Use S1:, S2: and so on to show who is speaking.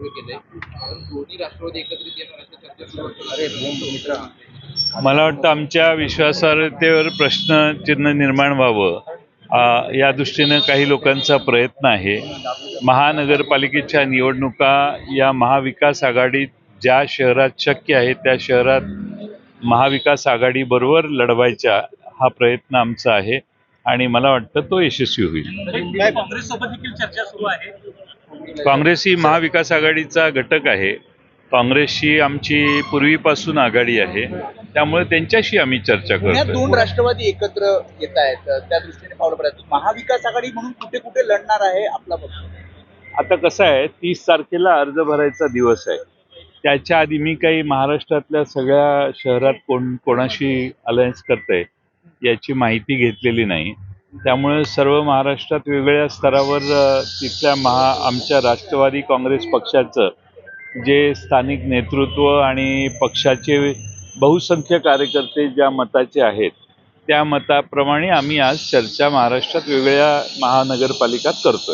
S1: वक्तव्य केलंय. दोन्ही राष्ट्रवादी एकत्रित येणार अशा चर्चा सुरू असतात.
S2: मला वाटतं आमच्या विश्वासार्हतेवर प्रश्नचिन्ह निर्माण व्हावं या दृष्टीनं काही लोकांचा प्रयत्न आहे. महानगरपालिकेच्या निवडणुका या महाविकास आघाडीत ज्या शहरात शक्य आहे त्या शहरात महाविकास आघाडीबरोबर लढवायचा हा प्रयत्न आमचा आहे आणि मला वाटतं तो यशस्वी होईल.
S3: काँग्रेससोबत देखील चर्चा सुरू आहे.
S2: काँग्रेस ही महाविकास आघाडीचा घटक आहे. काँग्रेसशी आमची पूर्वीपासून आघाडी आहे, त्यामुळे त्यांच्याशी आम्ही चर्चा करतो.
S1: दोन राष्ट्रवादी एकत्र येत आहेत, त्या दृष्टीने पावलं पडतात. महाविकास आघाडी म्हणून कुठे कुठे लढणार आहे आपला पक्ष?
S2: आता कसं आहे, 30 तारखेला अर्ज भरायचा दिवस आहे. त्याच्या आधी मी काही महाराष्ट्रातल्या सगळ्या शहरात कोणाशी अलायन्स करतंय याची माहिती घेतलेली नाही. त्यामुळे सर्व महाराष्ट्रात वेगवेगळ्या स्तरावर तिथल्या आमच्या राष्ट्रवादी काँग्रेस पक्षाचं जे स्थानिक नेतृत्व आणि पक्षाचे बहुसंख्य कार्यकर्ते ज्या मताचे आहेत त्या मताप्रमाणे आम्ही आज चर्चा महाराष्ट्रात वेगवेगळ्या महानगरपालिकात करतोय.